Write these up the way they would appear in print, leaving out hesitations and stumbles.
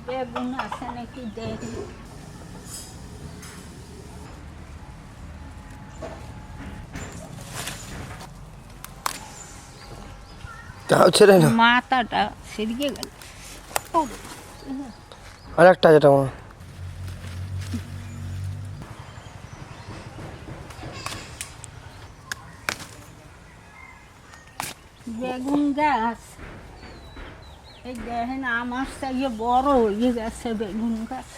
বেগুন আছে নাকি দেখি। মাথাটা সেদিকে গেল। আর একটা যেটা বেগুন গাছ এই দেখেন আমার থেকে বড় হয়ে গেছে বেগুন গাছ।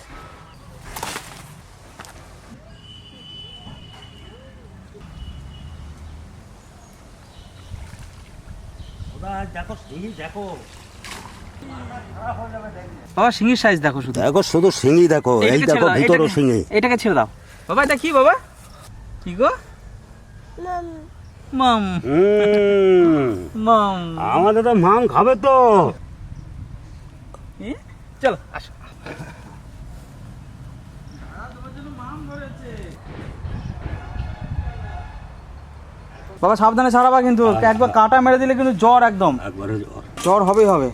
বাবা শিঙির সাইজ দেখো, শুধু দেখো, শুধু শিঙি দেখো, এই দেখো ভিতরও শিঙি। এটাকে ছেড়ে দাও বাবা। এটা কি বাবা? কি গো? মাম মাম, আমাদের তো মাম খাবে তো। চলো আসো। বাবা সাবধানে ছাড়াবা কিন্তু, একবার কাঁটা মেরে দিলে কিন্তু জ্বর, একদম একবারে জ্বর হবেই হবে,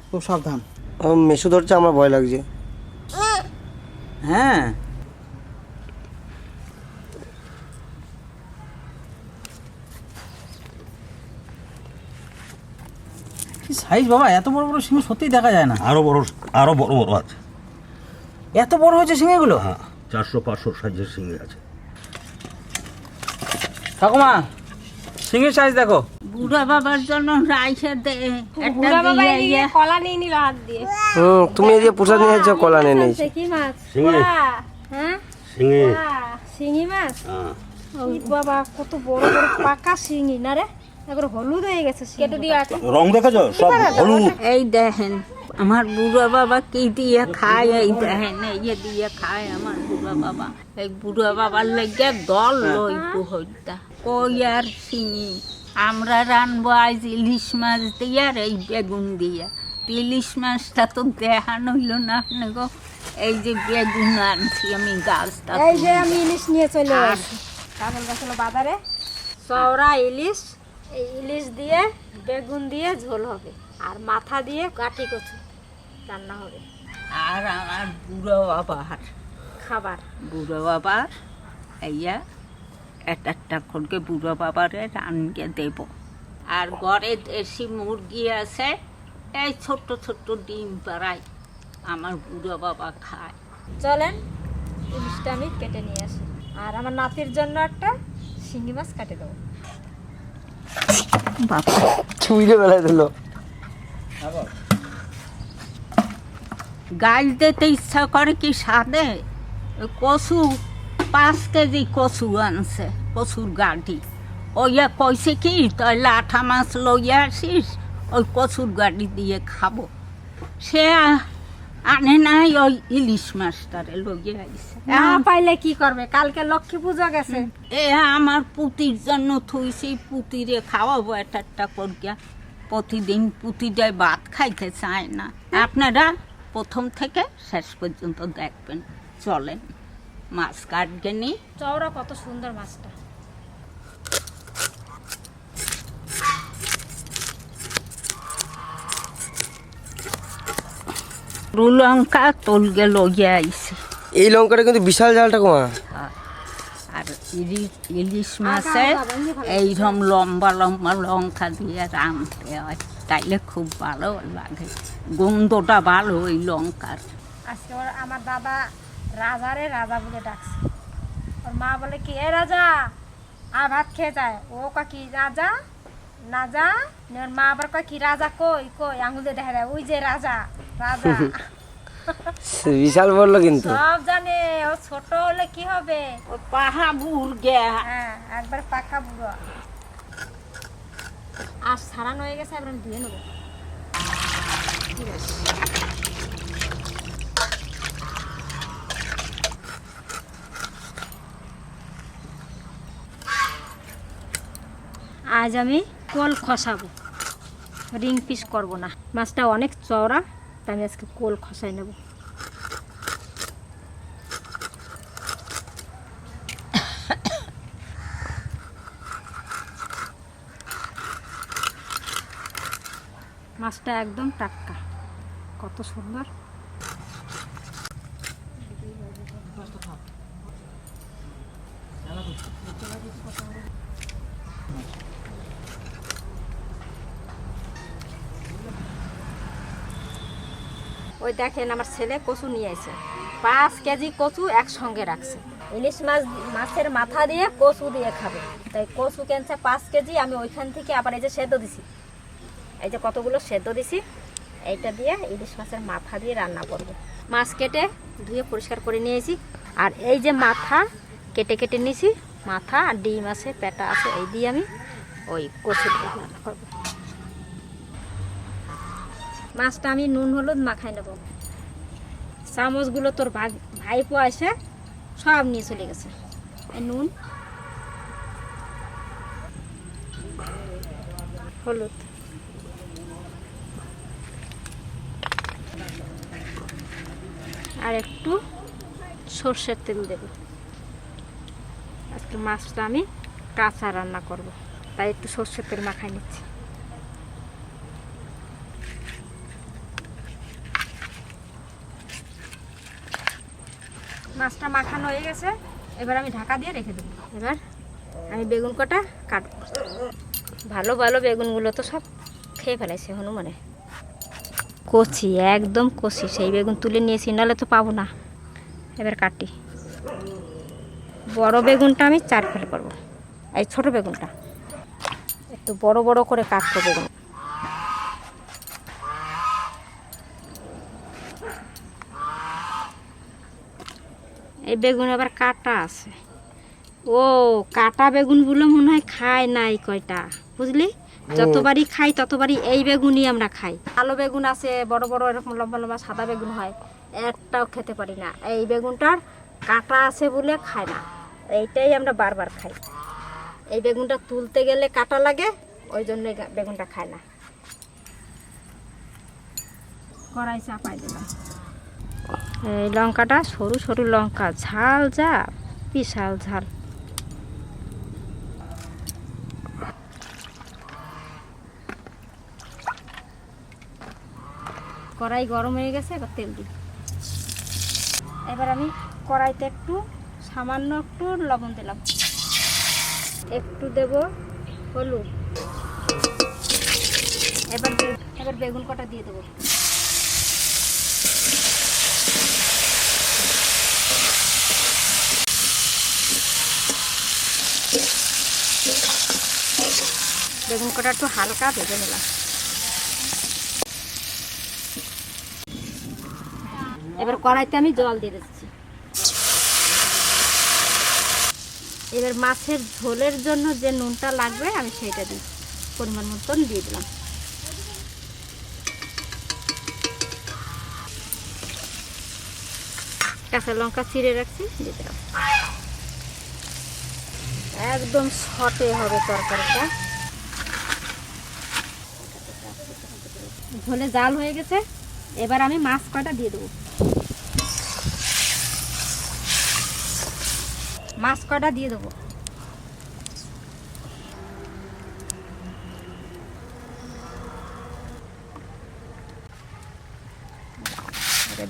খুব সাবধান। মেশো ধরছে, আমার ভয় লাগছে। হ্যাঁ কি সাইজ বাবা, এত বড় বড় শিঙি সত্যিই দেখা যায় না। আরো বড় বড় আছে। এত বড় হয়েছে শিঙিগুলো? হ্যাঁ, 400-500 সাইজের শিঙি আছে। ঠাকুমা শিঙির সাইজ দেখো। বুড়া বাবার জন্য রাইসে দে, একটা দিয়ে কলা নিয়ে নিল হাত দিয়ে। তুমি এই যে প্রসাদ নিয়ে এসেছো, কলা নিয়ে নিয়েছো। কি মাছ? শিঙি। হ্যাঁ শিঙি। শিঙি মাছ। হ্যাঁ। ওই বাবা কত বড় বড় পাকা শিঙি না রে, একবার হলুদ হয়ে গেছে। কেটে দিয়ে আছে, রং দেখেছো সব হলুদ। এই দেখেন আমার বুড়া বাবা কি দিয়ে খায়, এই দেখেন এই দিয়ে খায় আমার বুড়া বাবা। এই বুড়া বাবার লেগে দল লইবো হইতা কই আর শিঙি। আমরা রানবো আজ ইলিশ মাছ দিয়ে আর এই বেগুন দিয়ে। ইলিশ মাছটা তো দেখানো হইল না আপনি গো। এই যে বেগুন আনছি আমি গাছটা, এই যে আমি ইলিশ নিয়ে চলে আসি। কামল গাছলো বাজারে চওড়া ইলিশ। এই ইলিশ দিয়ে বেগুন দিয়ে ঝোল হবে, আর মাথা দিয়ে কাঠি কচু রান্না হবে। আর আমার বুড়ো বাবার খাবার, বুড়ো বাবার এইয়া একটা করে বুড়ো বাবারে রান্না দেব। আর ঘরে দেশি মুরগি আছে, এই ছোট্ট ছোট্ট ডিম পাড়াই আমার বুড়ো বাবা খায়। চলেন ইলিশটা আমি কেটে নিয়ে আসি, আর আমার নাতির জন্য একটা শিঙি মাছ কাটে দেবো। বাবা ছুঁইলে বেলায় দিল। গাছ দিতে ইচ্ছা করে কি সাদে। কচু 5 কেজি কচু আনছে, কচুর গাড়ি। ওইয়া কইছে কি তুই লাঠা মাছ লইয়া আসিস, ওই কচুর গাড়ি দিয়ে খাবো। সে আনে নাই, ওই ইলিশ মাছটারে লইয়া আইছে। না পাইলে কি করবে, কালকে লক্ষ্মী পূজা গেছে। এ আমার পুতির জন্য থুইছি, পুতিরে খাওয়াবো একটা করিয়া। প্রতিদিন পুতিটাই ভাত খাইতে চায় না। আপনারা প্রথম থেকে শেষ পর্যন্ত দেখবেন। চলেন মাছ কাটকে নি। চওড়া কত সুন্দর মাছটা। লঙ্কা তোলগে লইয়া আইছে। এই লঙ্কাটা কিন্তু বিশাল জাল ঠাকুমা। আর ইলিশ মাছে এইরকম লম্বা লম্বা লঙ্কা দিয়ে রাঁধতে হয়, তাইলে খুব ভালো লাগে, গন্ধটা ভালো ওই লঙ্কার। আজকে আমার দাদা রাজারে রাজা বলে ডাকছে। ওর মা বলে কি, এ রাজা আর ভাত খেয়ে যায়। ও কি রাজা না যা। ওর মা আবার কয় কি রাজা কই কই, আঙুল দিয়ে দেখা যায় ওই যে রাজা রাজা। বিশাল বললো কিন্তু। সব জানে, ও ছোট হলে কি হবে, ও পাহা বুড় গে। হ্যাঁ একবার পাকা বুড়ো। আর সারানো হয়ে গেছে, এবার ধুয়ে নেবো। আজ আমি কোল খসাবো, রিং পিস করব না। মাছটা অনেক চওড়া, তাই আমি আজকে কোল খসাই নেব। মাছটা একদম টাটকা। কত সুন্দর। ওই দেখেন আমার ছেলে কচু নিয়ে এসে 5 কেজি কচু একসঙ্গে রাখছে। ইলিশ মাছের মাথা দিয়ে কচু দিয়ে খাবে, তাই কচু কিনছে 5 কেজি। আমি ওইখান থেকে আবার এই যে সেদ্ধ দিছি, এই যে কতগুলো সেদ্ধ দিছি, এইটা দিয়ে ইলিশ মাছের মাথা দিয়ে রান্না করব। মাছ কেটে ধুয়ে পরিষ্কার করে নিয়েছি, আর এই যে মাথা কেটে কেটে নিয়েছি, মাথা আর ডিম আছে, পেটা আছে, এই দিয়ে আমি ওই কচু দিয়ে রান্না করব। মাছটা আমি নুন হলুদ মাখাই নেব। চামচগুলো তোর ভাইপো আসে সব নিয়ে চলে গেছে। এই নুন, হলুদ, আর একটু সর্ষের তেল দেব। আজকে মাছটা আমি কাঁচা রান্না করব, তাই একটু সর্ষের তেল মাখাই নিচ্ছি। মাছটা মাখানো হয়ে গেছে, এবার আমি ঢাকা দিয়ে রেখে দেবো। এবার আমি বেগুন কটা কাটবো। ভালো ভালো বেগুনগুলো তো সব খেয়ে ফেলাইছে হনুমানে। কচি, একদম কচি, সেই বেগুন তুলে নিয়েছি, নাহলে তো পাবো না। এবার কাটি। বড় বেগুনটা আমি 4 ফেলে করবো, এই ছোট বেগুনটা একটু বড় বড় করে কাটবো বেগুন। এই বেগুন আবার কাটা আছে। ও কাটা বেগুনগুলো মনে হয় খায় নাই কয়টা, বুঝলি? যতবারই খাই ততবারই এই বেগুনই আমরা খাই। কালো বেগুন আছে বড় বড়, এরকম লম্বা লম্বা সাদা বেগুন হয়, একটাও খেতে পারি না। এই বেগুনটার কাটা আছে বলে খায় না, এইটাই আমরা বারবার খাই। এই বেগুনটা তুলতে গেলে কাটা লাগে, ওই জন্য বেগুনটা খায় না। কড়াই চাপাই দিলাম। এই লঙ্কাটা সরু সরু লঙ্কা, ঝাল যা বিশাল ঝাল। কড়াই গরম হয়ে গেছে, এবার তেল দিই। এবার আমি কড়াইতে একটু সামান্য একটু লবণ দিলাম, একটু দেব হলুদ। এবার বেগুন কটা দিয়ে দেবো। বেগুন কটা একটু হালকা ভেজে নিলাম। এবার কড়াইতে আমি জল দিয়ে দিচ্ছি। এবার মাছের ঝোলের জন্য যে নুনটা লাগবে আমি সেইটা দিই, পরিমাণ মতন দিয়ে দিলাম। কাঁচা লঙ্কা চিড়ে রাখছি, দিয়ে দিলাম। একদম শর্টে হবে তরকারিটা। ঝোলে জাল হয়ে গেছে, এবার আমি মাছ কয়টা দিয়ে দেবো। মাছ কয়টা দিয়ে দেবো।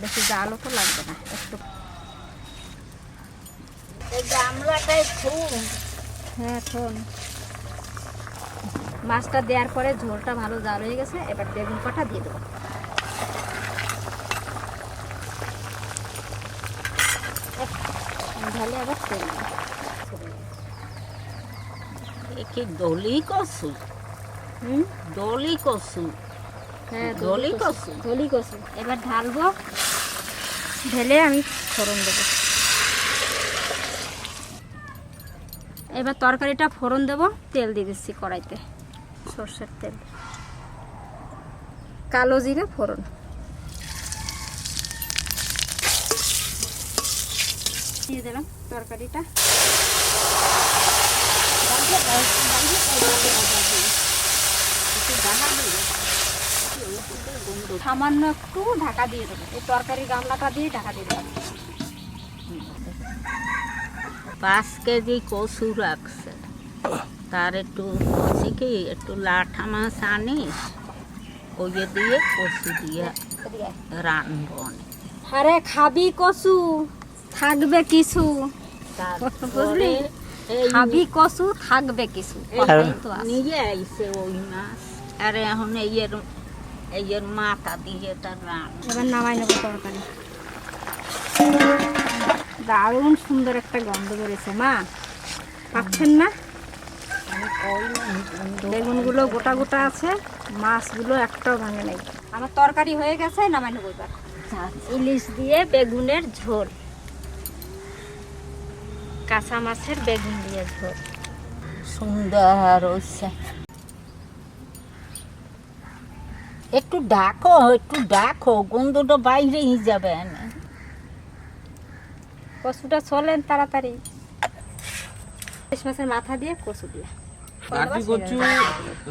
বেশি জালও তো লাগবে না, একটু। হ্যাঁ শোন, মাছটা দেওয়ার পরে ঝোলটা ভালো জাল হয়ে গেছে, এবার বেগুন কটা দিয়ে দেবো। ঢালে আবার তেল কি দলি কচু, দলি কচু, হ্যাঁ দলি কচু, দলি কচু। এবার ঢালবো, ঢেলে আমি ফোড়ন দেবো। এবার তরকারিটা ফোড়ন দেবো, তেল দিয়ে দিচ্ছি কড়াইতে, সর্ষের তেল, কালো জিরে ফোড়ন, দিয়ে দিলাম তরকারিটা। সামান্য একটু ঢাকা দিয়ে দেবো, এই তরকারির গামলাটা দিয়ে ঢাকা দিয়ে দেবো। 5 কেজি কচু রাখছে, তার একটু বলছি কি একটু লাঠা মাছ আনিস, ওই দিয়ে কচু দিয়ে রানবো অনেক। আরে খাবি কচু থাকবে কিছু, বুঝলি? খাবি কচু থাকবে কিছু, কথাই তো আছে। নিয়ে আইছে ওই মাছ, আরে এখন এর মাথা দিয়ে তার রান। এবার নামাই নেবো তরকারি। দারুণ সুন্দর একটা গন্ধ বেরোছে মা, পাচ্ছেন না? বেগুনগুলো গোটা গোটা আছে, মাছগুলো একটাও ভাঙে নাই। আমার তরকারি হয়ে গেছে, নামাই নেবো এবার। ইলিশ দিয়ে বেগুনের ঝোল, কাঁচা মাছের বেগুন দিয়ে ঝোল সুন্দর হচ্ছে। একটু ডাকো, গন্ধটা বাইরেই যাবে না। কচুটা চলেন তাড়াতাড়ি। ইলিশ মাছের মাথা দিয়ে কচু দিয়ে কাটি কচু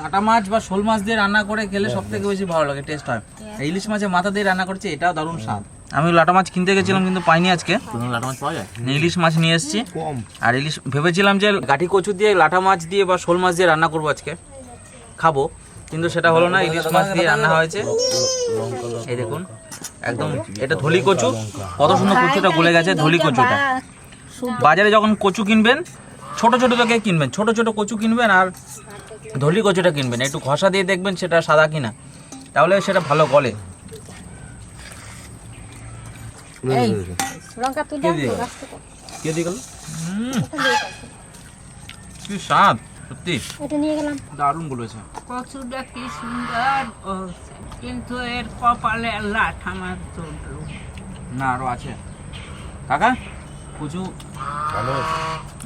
লাটা মাছ বা শোল মাছ দিয়ে রান্না করে খেলে সব থেকে বেশি ভালো লাগে, টেস্ট হয়। আর ইলিশ মাছের মাথা দিয়ে রান্না করছে, এটাও দারুণ স্বাদ। আমি লাটা মাছ কিনতে গেছিলাম কিন্তু পাইনি আজকে। লাটা মাছ পাওয়া যায়, ইলিশ মাছ নিয়ে এসেছি। আর ইলিশ ভেবেছিলাম যে গাঠি কচু দিয়ে লাটা মাছ দিয়ে বা শোল মাছ দিয়ে রান্না করবো আজকে, খাবো, কিন্তু সেটা হলো না। ইলিশ মাছ দিয়ে রান্না হয়েছে। এই দেখুন একদম, এটা ধলি কচু, কত সুন্দর কচুটা গলে গেছে। ধলি কচুটা বাজারে যখন কচু কিনবেন, ছোট ছোট থেকে কিনবেন, ছোট ছোট কচু কিনবেন আর ধলি কচুটা কিনবেন, একটু ঘষা দিয়ে দেখবেন সেটা সাদা কিনা, তাহলে সেটা ভালো গলে। এই লঙ্কা তুলে কে দিয়ে গেল? কি স্বাদ, সত্যি এটা নিয়ে গেলাম। দারুণ বলেছে। কচুটা কি সুন্দর হচ্ছে, কিন্তু এর কপালে লাঠা মাছ চললো না, আরো আছে। কাকা কচু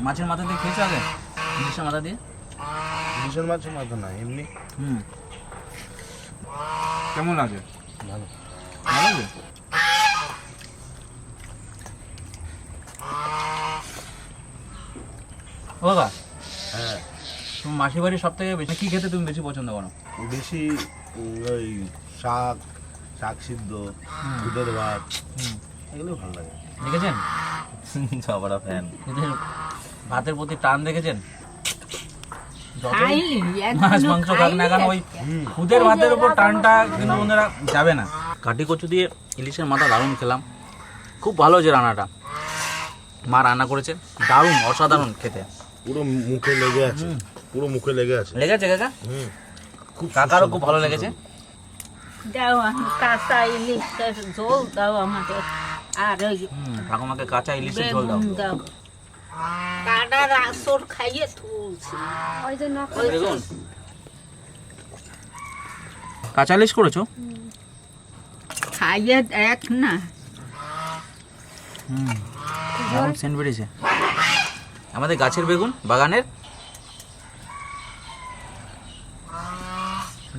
মাছের মাথা দিয়ে খেয়েছো আগে? ইলিশের মাথা দিয়ে? ইলিশের মাছের মাথা না, এমনি কেমন লাগে? ভালো। ভালো লাগে? ও কাকা, হ্যাঁ, তোমার মাসির বাড়ির সব থেকে বেশি কি খেতে তুমি বেশি পছন্দ করো? বেশি ওই শাক সিদ্ধ, দুধের ভাত, এগুলো ভালো লাগে। দেখেছেন সবার ফ্যান, এদের ভাতের প্রতি টান দেখেছেন? যতই মাছ মাংস খাক না কেন, ওই খুদের ভাতের উপর টানটা কিন্তু বন্ধুরা যাবে না। কাঠি কচু দিয়ে ইলিশের মাথা দারুণ খেলাম, খুব ভালো হয়েছে রান্নাটা। মা রান্না করেছে, দারুণ, অসাধারণ খেতে। পুরো মুখে লেগে আছে, পুরো মুখে লেগে আছে। লেগেছে কাকা? খুব, কাকারও খুব ভালো লেগেছে। দাও কাঁচা ইলিশের ঝোল দাও আমাদের, আর ওই ঠাকুমাকে কাঁচা ইলিশের ঝোল দাও। বেগুন দাও। কাটার আসর খাইয়ে তুলছি। ওই জন্য দেখুন, কাঁচা ইলিশ করেছো? খাইয়ে দেখ না। দারুণ সেন্ট বেরিয়েছে। আমাদের গাছের বেগুন, বাগানের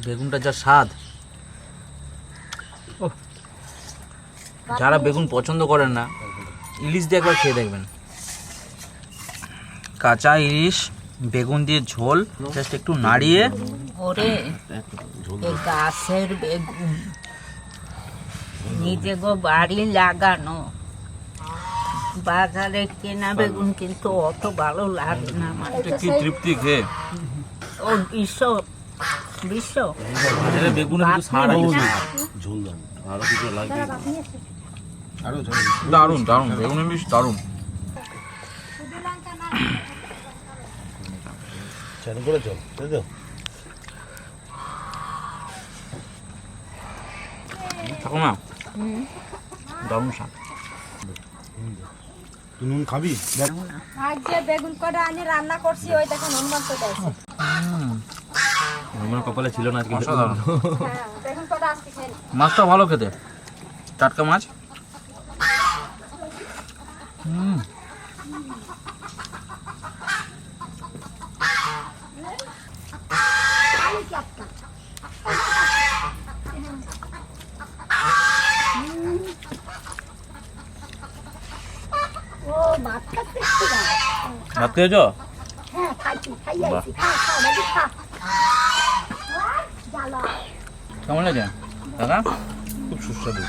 বেগুনটা যা স্বাদ। যারা বেগুন পছন্দ করেন না, ইলিশ দিয়ে একবার খেয়ে দেখবেন। কাঁচা ইলিশ বেগুন দিয়ে ঝোল, জাস্ট একটু নাড়িয়ে। ওরে এই গাছের বেগুন নিজে গো বাড়ি লাগানো, বাজারে কেনা বেগুন কিন্তু অত ভালো লাগে না আমার। কি তৃপ্তি খেয়ে। ও বিশ্ব বেগুন একটু সার ঝোল দাও, আরো কিছু লাগবে, আরো ঝোল। দারুণ দারুণ, বেগুন ইলিশ দারুণ। চালু করে চল, তাই তো? ঠাকুমা দারুণ স্বাদ। তুই নুন খাবি? দেখ, আজকে বেগুন কটা আনি রান্না করছি, ওই দেখুন হনুমান তো দেয়। আমার কপালে ছিল না আজকে। অসাধারণ। বেগুন কটা আজকে খেয়ে নি। মাছটা ভালো খেতে, টাটকা মাছ। ভাত খেয়েছো? বাহ। কেমন লাগে দাদা? খুব সুস্বাদু।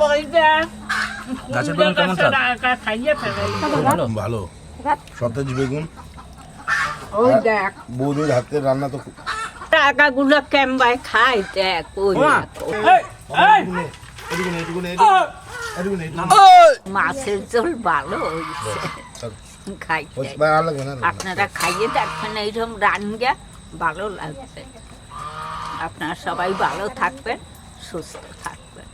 ওই দেখ গাছের বেগুন কেমন স্বাদ? খাইয়ে ফেলে। ভালো। ভালো, সতেজ বেগুন। ওই দেখ বৌদির হাতের রান্না তো টাকাগুলো কেমবায় খাই দেখ ওই দেখো। মাছের ঝোল ভালো হয়েছে খাইতে, আপনারা খাইয়ে দেখবেন এইরকম রান্না ভালো লাগছে। আপনারা সবাই ভালো থাকবেন, সুস্থ থাকবেন।